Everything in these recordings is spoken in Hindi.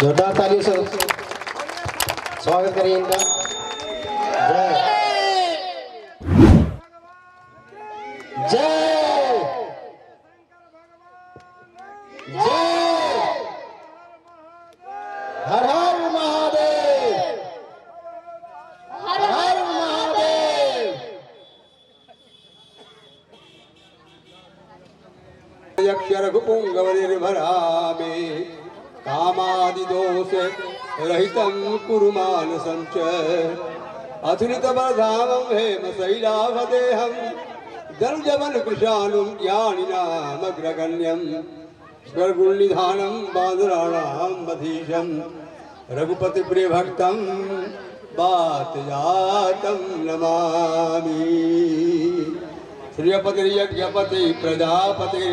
जोरदार तालियों से स्वागत करिए इनका। जय जय जय हर हर महादेव, हर हर महादेव। यक्षरघुपुङ्गवनिर्भरामि कामादिदोष रहितं कुरु मानसं च अथुलितबलधामं हेमशैलाभदेहं दनुजवनकृशानुं ज्ञानिनामग्रगण्यं स्वर्गुल्निधानं बांधुराणां वधीशं रघुपतिप्रियभक्तं वातजातं नमामि। श्रियपतिर्यज्ञपति प्रजापति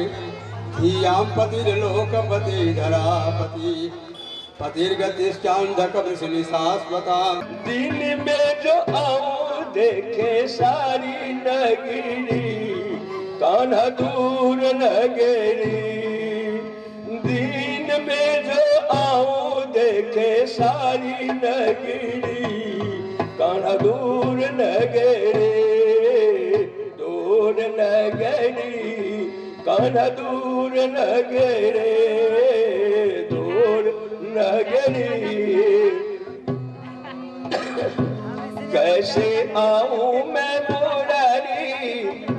धियां पतिर्लोकपति धरापति पतिर्गतिश्चान्धकवृषणि शाश्वता। दिन में जो आऊं देखे सारी नगरी, कान्हा दूर नगरी। दिन में जो आऊं देखे सारी नगरी, कान्हा दूर नगरी, दूर नगरी, कान्हा दूर नगरी, दूर नगरी। कैसे आऊं मैं मुरारी,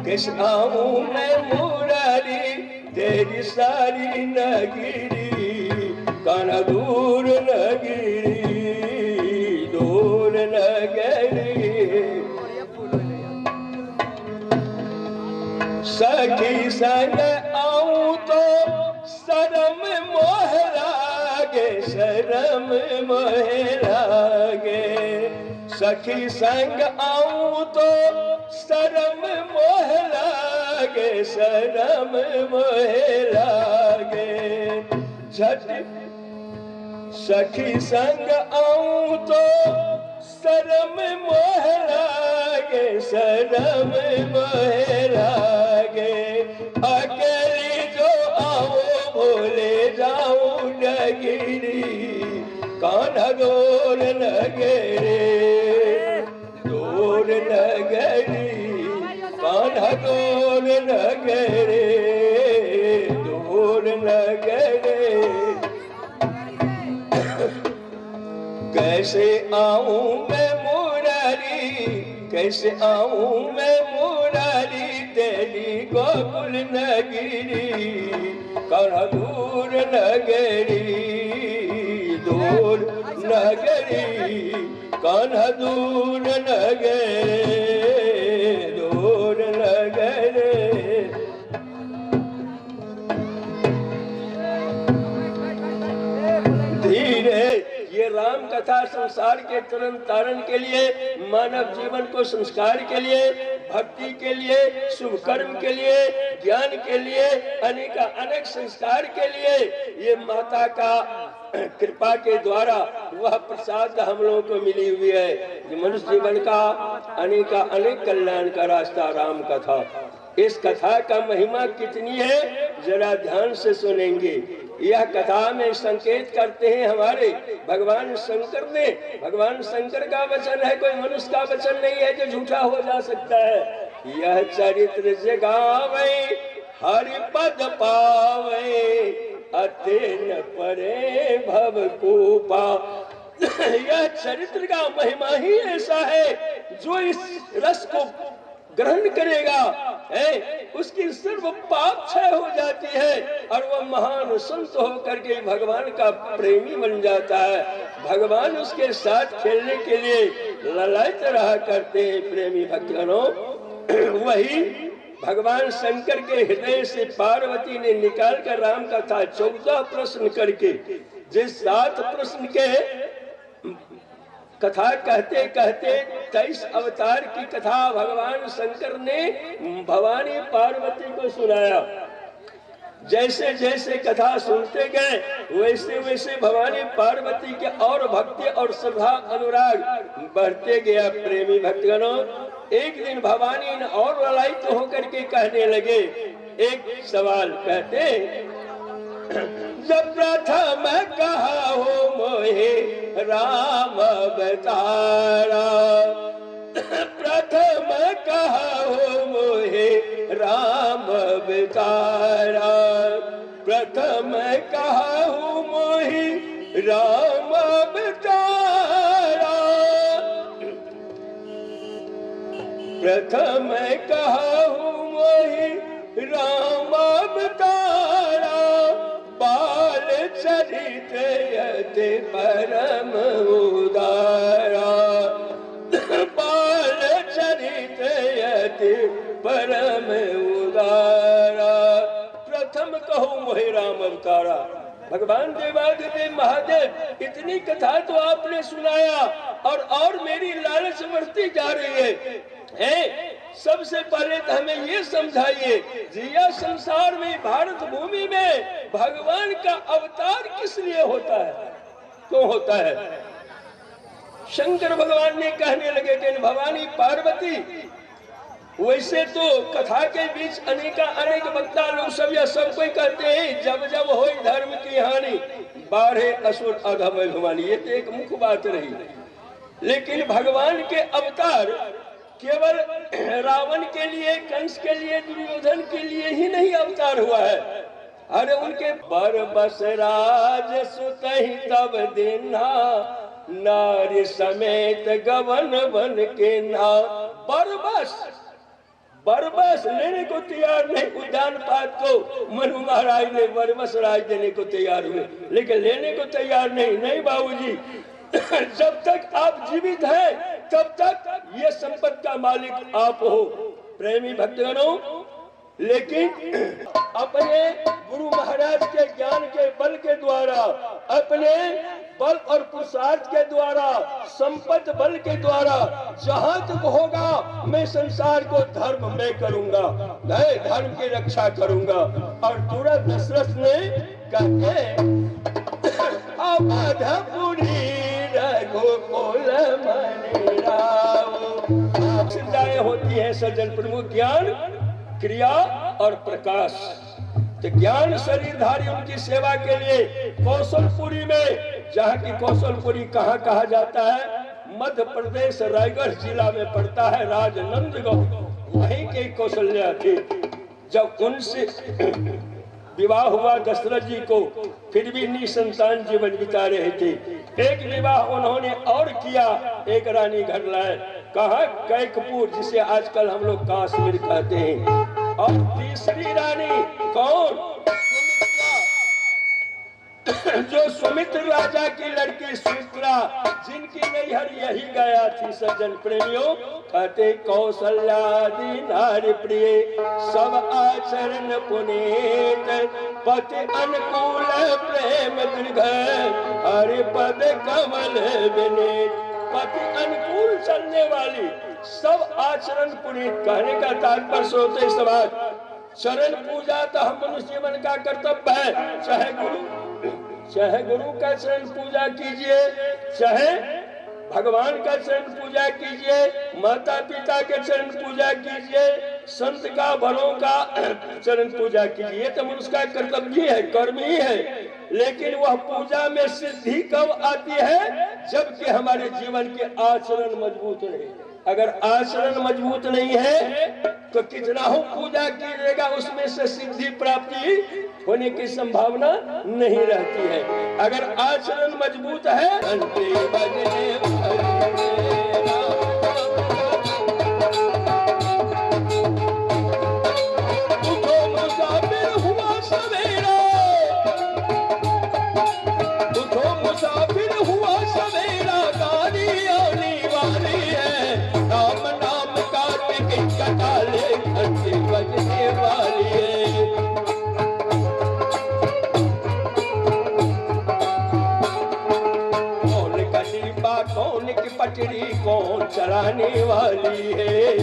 कैसे आऊं मैं मुरारी, तेरी सारी नगरी, कान्हा दूर नगरी, दूर नगरी। सखी संग आऊं तो शर्म मोह लागे, शर्म मोह लागे। सखी संग आऊं तो शर्म मोह लागे, शर्म मोह लागे। झट सखी संग आऊं तो शर्म मोह लागे, शर्म मोह लागे। अकेली जो आओ भूले जाऊं नगरी, कान्हा दूर नगरी, दूर नगरी, कान्हा दूर नगरी, दूर नगरी। कैसे आऊं मैं मुरारी, कैसे आऊं मैं मुरारी, तेरी गोकुल नगरी, कान्हा दूर नगरी, दूर नगरी, कान्हा दूर नगरी, दूर नगरी। धीरे ये राम कथा संसार के तुरंत तारण के लिए, मानव जीवन को संस्कार के लिए, भक्ति के लिए, शुभ कर्म के लिए, ज्ञान के लिए, अनेक संस्कार के लिए ये माता का कृपा के द्वारा वह प्रसाद हम लोगों को मिली हुई है। मनुष्य जीवन का अनेक कल्याण का रास्ता राम कथा। इस कथा का महिमा कितनी है जरा ध्यान से सुनेंगे। यह कथा में संकेत करते हैं हमारे भगवान शंकर ने। भगवान शंकर का वचन है, कोई मनुष्य का वचन नहीं है जो झूठा हो जा सकता है। यह चरित्र जगावे हरि पद पावे, अते न परे भव कूपा। यह चरित्र का महिमा ही ऐसा है, जो इस रस को ग्रहण करेगा उसकी सर्व पाप क्षय हो जाती है और वह महान संत होकर के भगवान का प्रेमी बन जाता है। भगवान उसके साथ खेलने के लिए ललायत रहा करते हैं प्रेमी भक्तगणों। वही भगवान शंकर के हृदय से पार्वती ने निकाल कर राम कथा 14 प्रश्न करके, जिस 7 प्रश्न के कथा कहते कहते 23 अवतार की कथा भगवान शंकर ने भवानी पार्वती को सुनाया। जैसे जैसे कथा सुनते गए वैसे वैसे भवानी पार्वती के और भक्ति और श्रद्धा अनुराग बढ़ते गया। प्रेमी भक्तगणों, एक दिन भवानी ने और ललायित होकर के कहने लगे एक सवाल, कहते जब प्रथम कहा हो राम अवतारा। प्रथम कहु मोहे राम अवतारा, प्रथम कहु मोहि राम अवतारा। प्रथम कहु मोहि राम अवतारा, बाल चरित यति परम उदारा। बाल चरित यति परम उदारा, प्रथम कहूँ मोहि राम अवतारा। भगवान देवादिदेव महादेव इतनी कथा तो आपने सुनाया और मेरी लालच बढ़ती जा रही है। सबसे पहले तो हमें ये समझाइए जिया संसार में, भारत भूमि में भगवान का अवतार किस लिए होता है, क्यों होता है? शंकर भगवान ने कहने लगे कि भवानी पार्वती, वैसे तो कथा के बीच अनेक वक्ता लोग सब या सब कोई कहते हैं जब जब हो धर्म की हानि बाढ़े असुर अधम भवानी, ये तो एक मुख्य बात रही। लेकिन भगवान के अवतार केवल रावण के लिए, कंस के लिए, दुर्योधन के लिए ही नहीं अवतार हुआ है। अरे उनके बरबस राज सुतहि तब दिना, नारी समेत गवन बन के ना। बरबस लेने को तैयार नहीं, उद्यान पात को मनु महाराज ने बरबस राज देने को तैयार हुए, लेकिन लेने को तैयार नहीं बाबूजी। जब तक आप जीवित हैं तब तक ये संपत्ति का मालिक आप हो प्रेमी भक्तगणों। लेकिन अपने गुरु महाराज के ज्ञान के बल के द्वारा, अपने बल और पुरुषार्थ के द्वारा, संपत्ति बल के द्वारा जहां तक होगा मैं संसार को धर्म में करूंगा, मैं धर्म की रक्षा करूंगा। और तुरंत दशरथ ने कहते सिद्धाएं होती है सज्जन प्रमुख, ज्ञान, क्रिया और प्रकाश। तो ज्ञान शरीरधारी उनकी सेवा के लिए कौशलपुरी में, जहाँ की कौशलपुरी कहाँ कहा जाता है, मध्य प्रदेश रायगढ़ जिला में पड़ता है, राजनंदगांव, वहीं के कौशल्या थे। जब उनसे विवाह हुआ दशरथ जी को, फिर भी निसंतान जीवन बिता रहे थे। एक विवाह उन्होंने और किया, एक रानी घर लाए, कहा कैकपुर, जिसे आजकल हम लोग काश्मीर कहते हैं। और तीसरी रानी कौन? जो सुमित्र राजा की लड़की सुमित्रा, जिनकी नैहर यही गया थी। सज्जन प्रेमियों, कहते कौशल्यादि नारी प्रिय, सब आचरण पुनीत, पति अनुकूल प्रेम दीर्घ, हरि पद कमल विनीत। पति अनुकूल चलने वाली, सब आचरण पुनीत। कहने का तात्पर्य होते समाज, चरण पूजा तो हम मनुष्य जीवन का कर्तव्य है। चाहे गुरु का चरण पूजा कीजिए, चाहे भगवान का चरण पूजा कीजिए, माता पिता के चरण पूजा कीजिए, संत का बड़ों का चरण पूजा कीजिए, तो मनुष्य का कर्तव्य है, कर्म ही है। लेकिन वह पूजा में सिद्धि कब आती है? जबकि हमारे जीवन के आचरण मजबूत रहे। अगर आचरण मजबूत नहीं है तो कितना हो पूजा कीजिएगा, उसमें से सिद्धि प्राप्ति होने की संभावना नहीं रहती है। अगर आचरण मजबूत है, पटरी कौन चलाने वाली है?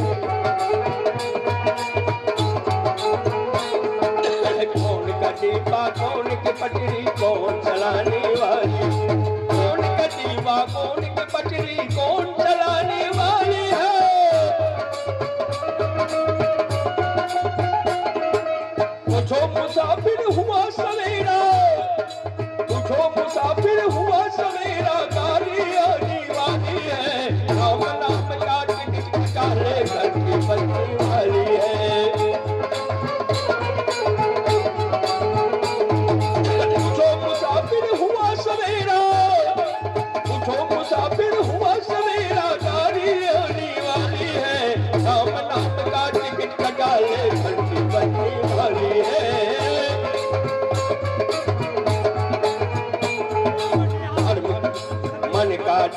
कौन का दीपा, कौन की पटरी कौन चलाने वाली? कौन का दीपा, कौन की पटरी कौन चलाने वाली है? पूछो मुसाफिर हुआ सवेरा, पूछो मुसाफिर हुआ सवेरा, गाड़ी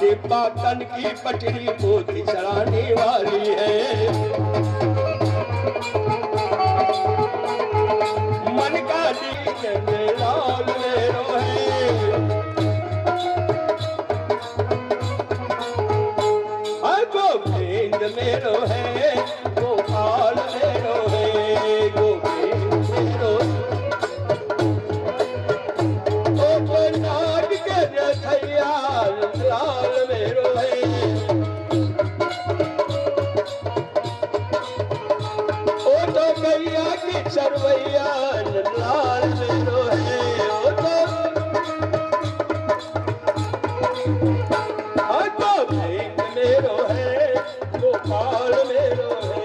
डिब्बा तन की पटरी मोती चढ़ाने वाली है। मन का दीन लाल मेरो है, गोविंद मेरो है, गोपाल मेरो है, गोविंद मेरो ओ नाग के रथैया लाल मेरो है, ओ तो गैया की चरवैया लाल मेरो है, ओ तो गोविंद मेरो है, गोपाल मेरो है,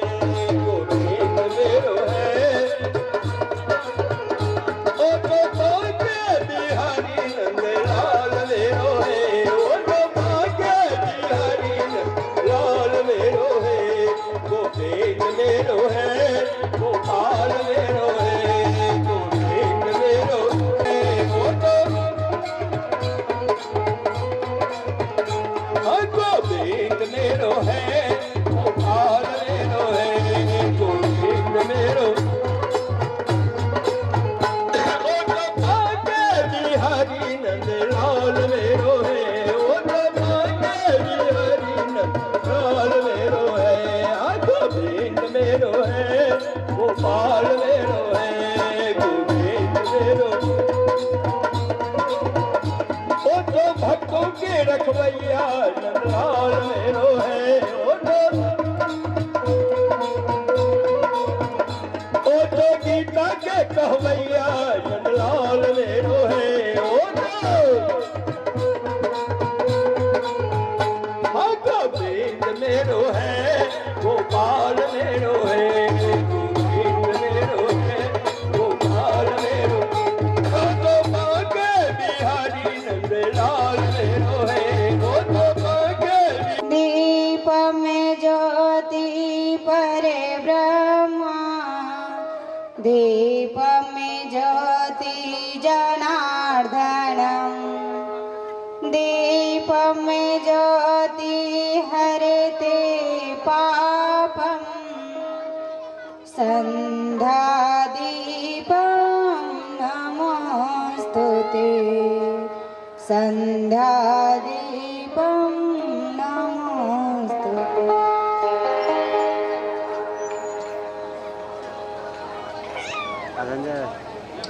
गोविंद मेरो है, ओ तो बिहारी नंद लाल मेरो है, ओ तो बिहारी नंद लाल मेरो है, गोविंद मेरो है, गोपाल मेरो है, गोविंद मेरो है, ओ तो गोविंद मेरो है, गोपाल मेरो है, गोविंद मेरो बिहारी नंद लाल मेरो है, ओ बिहारी नंद लाल मेरो है, गोविंद मेरो है, गोपाल मेरो है, गोविंद मेरो ओ तो भक्तों के रखवैया लाल मेरो है, ओ तो गीता के कहवैया लाल मेरो है, ओ गोविंद मेरो है, गोपाल मेरो है, गोविंद मेरो है, गोपाल मेरो तो बाके बिहारी नंद लाल मेरो है, ओ तो बाके दीप में ज्योति परे ब्रह्मा, दीप में ज्योति जनार्दनम, दीप में ज्योति हरते पापम, संध्या दीपम नमोस्तुते, संध्या दीपम नमोस्तुते।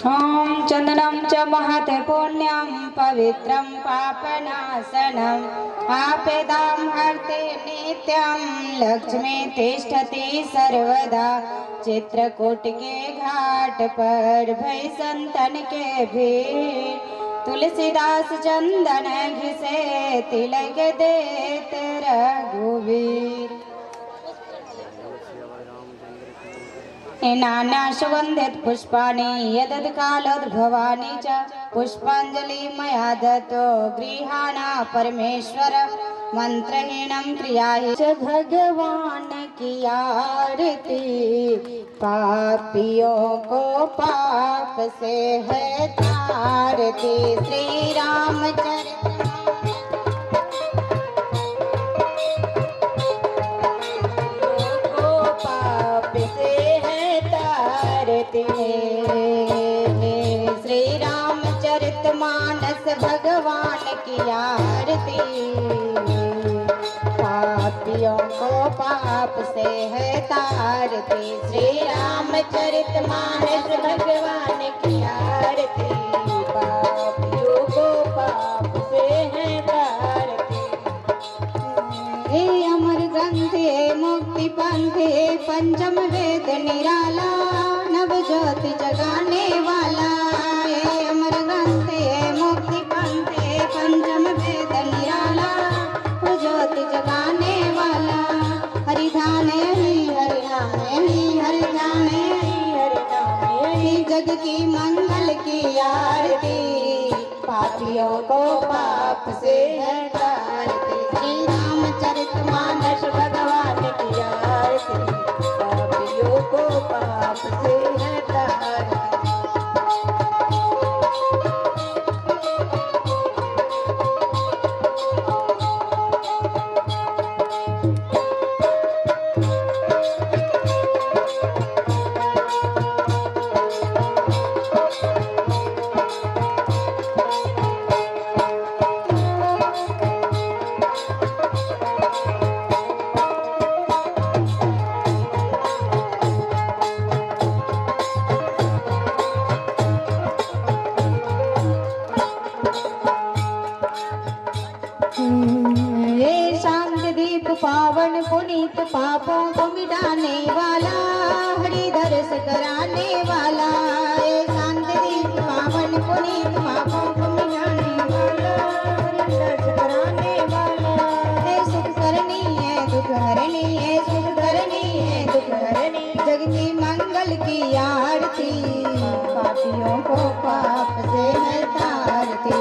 ॐ चन्दनं च महत् पुण्यं पवित्रं पापनाशनम् आपेदां हर्ते नित्यं लक्ष्मी तिष्ठति सर्वदा। चित्रकूट के घाट पर भई संतन के भीड़, तुलसीदास चंदन घिसे तिलक देत रघुवीर। नाना सुगंधित पुष्पाणि यदत्कालोद्भवानि च पुष्पांजलि मया दत्तो गृहाणा परमेश्वर मंत्रहीनं क्रियाहि च भगवान की आरती। पापियों को पाप से है तारती। श्री रामचरित श्री रामचरित मानस भगवान की आरती। पापियों को पाप से है तारती। श्री रामचरित मानस भगवान की आरती। पापियों को पाप से है तारती। हे अमर ग्रंथ हे मुक्ति पंथ हे पंचम वेद निराला नव ज्योति जगाने वाला। हे अमर ग्रंथ हे मुक्ति पंथ हे पंचम वेद निराला ज्योति जगाने वाला। हरिधाम हरि हरिनाम हरि हरिधाम हरिनाम हरि जग की मंगल की आरती। पापियों को पाप से है तारती। श्री रामचरित मानस भगवान की आरती। पापियों को पाप से है तारती। पावन पुनीत पापों को मिटाने वाला, हरिदर्श कराने वाला, हे शांत दीप पावन पुनीत पापों को मिटाने वाला, हरिदर्श कराने वाला, हे सुख करनी है दुख हरनी है, सुख करनी है दुख हरनी, जग की मंगल की आरती, पापियों को पाप से है तारती,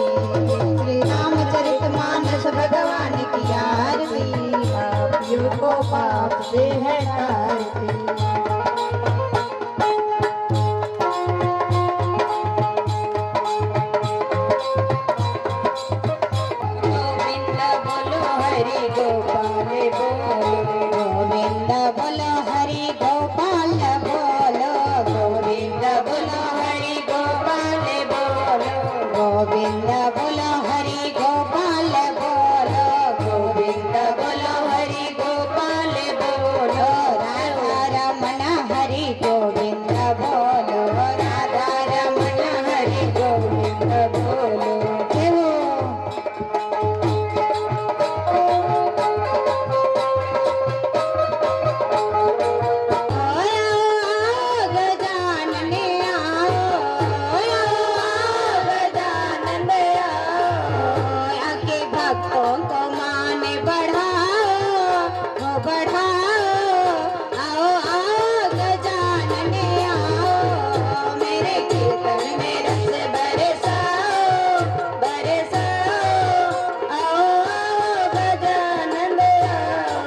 श्री रामचरितमानस भगवान की आरती, पापियों को पाप से है तारती। गोविंद बोलो हरि गोपाल बोलो, गोविंद बोलो हरि गोपाल बोलो, गोविंद बोलो हरि गोपाल बोलो, गोविंद बोलो हरि गोपाल बोलो, गोविंद बोलो हरि गोपाल बोलो, राधा रमण हरि गोविंद बोलो, राधा रमण हरि गोविंद बोलो। जय हो। गजानन आके भक्तों को मान बढ़ाओ, आओ आओ गजानन आओ, मेरे कीर्तन में रस बरसाओ, आओ आओ गजानन आओ।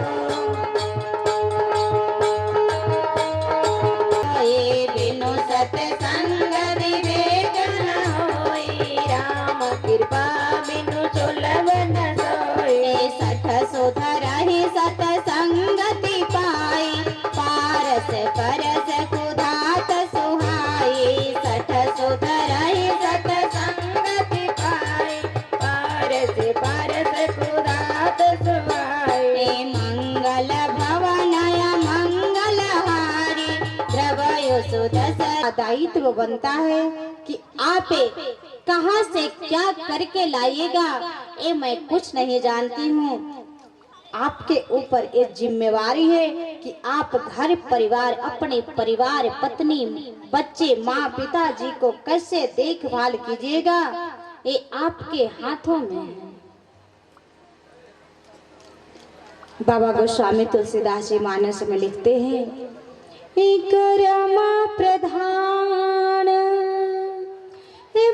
ये बिनु सत्संग विवेक न होई, राम कृपा बिनु सुलभ न सोई, सठ सुधरा ही सतसंगति पाई, पारस परस कुधात सुहाई, सठ सुधरा ही सतसंगति पाई, पारस परस कुधात सुहाई, मंगल भवनय मंगलहारी, द्रवयो सुदस। दायित्व बनता है कि आप कहाँ से क्या करके लाइएगा, ये मैं कुछ नहीं जानती हूँ। आपके ऊपर ये जिम्मेवारी है कि आप घर परिवार, अपने परिवार, पत्नी, बच्चे, माँ पिताजी को कैसे देखभाल कीजिएगा, ये आपके हाथों में है। बाबा गोस्वामी तुलसीदास जी मानस में लिखते हैं, कर्मा प्रधान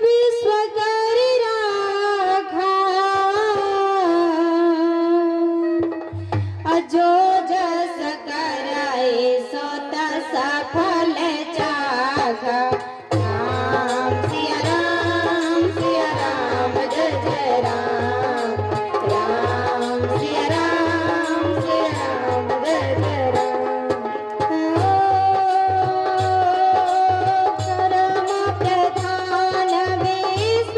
विश्व कर राखा, जो जस कराए सो तस फल चाखा, राम सिया राम जय जय राम, राम सिया राम जय जय राम। कर्म प्रधान विश्व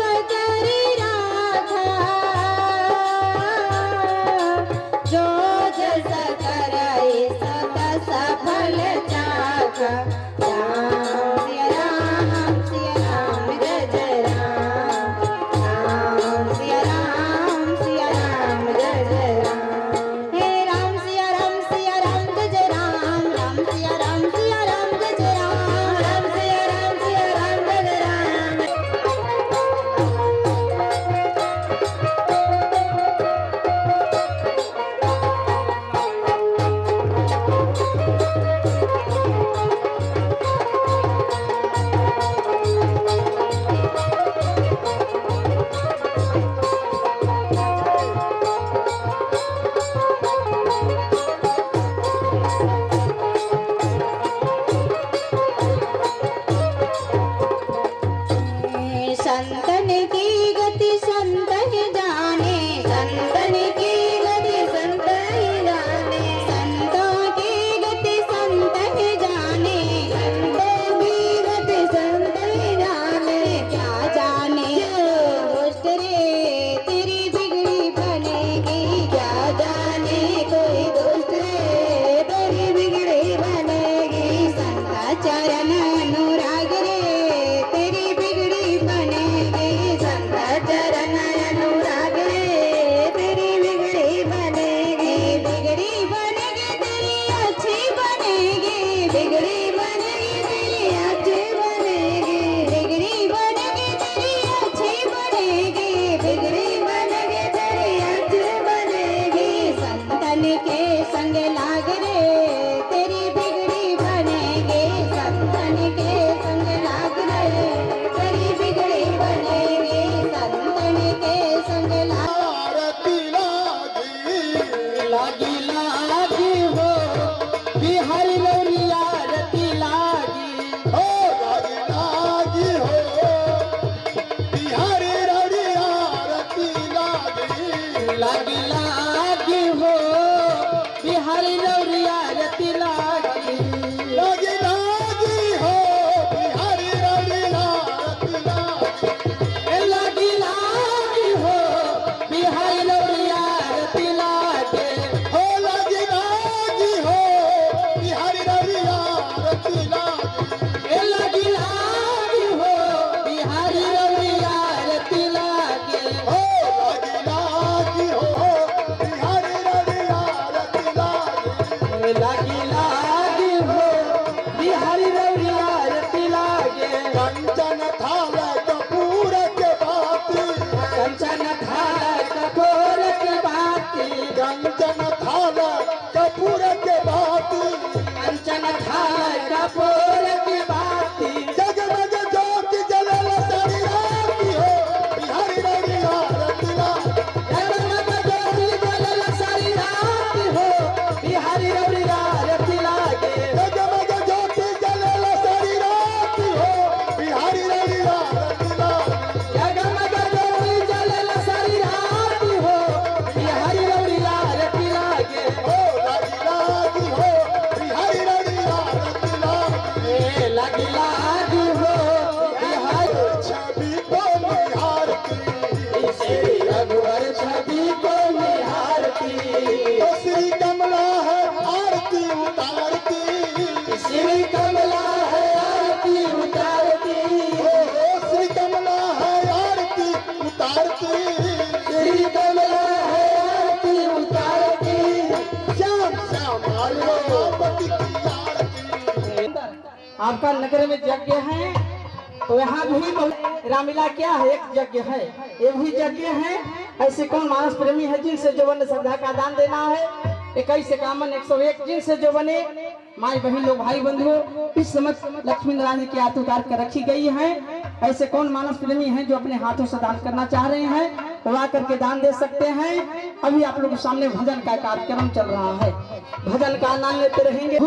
लागी लागी हो बिहारी रौरिया रति लागी लागी लागी हो बिहारी रौरिया रति लागी लागी लागी हो बिहारी रौरिया रति लागे हो लागी लागी हो बिहारी रौरिया रति लागी लागी लागी हो बिहारी रौरिया रति लागे हो लागी लागी हो बिहारी रौरिया रति लागी लागी लागी हो बिहारी रौरिया रति लागे कंचन थाल कपूर के बाती कंचन थाल कपूर के बाती कंचन थाल कपूर के बाती कंचन थाल कपूर के बाती जगमग ज्योति जलल सारी राती हो बिहारी रौरिया रति लागी जगमग ज्योति जलल सारी रात हो बिहारी रौरिया रति लागे जगमग ज्योति जलल सारी राती हो बिहारी रौरिया रति लागी जगमग ज्योति जलल सारी रात हो बिहारी रौरिया रति लागे हो लागी लागी हो बिहारी रौरिया रति लागी लागी लागी हो बिहारी छवि को निहारती श्री रघुवर छवि को निहारती तो श्री कमला है आरती उतारती श्री कमला है आरती उतारती ओ श्री कमला है आरती उतारती श्री कमला है आरती उतारती श्याम श्याम आलो पति की आरती आपका नगर में यज्ञ है तो यहाँ भी बहुत रामलीला क्या है, एक यज्ञ है, ये भी यज्ञ है। ऐसे कौन मानस प्रेमी है जिनसे जो बने श्रद्धा का दान देना है। 21 51 101 जिनसे जो बने माई बहन लोग भाई बंधुओं इस समय लक्ष्मी नारायण जी की आरती उतार कर रखी गई है। ऐसे कौन मानस प्रेमी हैं जो अपने हाथों से दान करना चाह रहे हैं वो आकर के दान दे सकते हैं। अभी आप लोगों के सामने भजन का कार्यक्रम चल रहा है, भजन का आनंद लेते रहेंगे।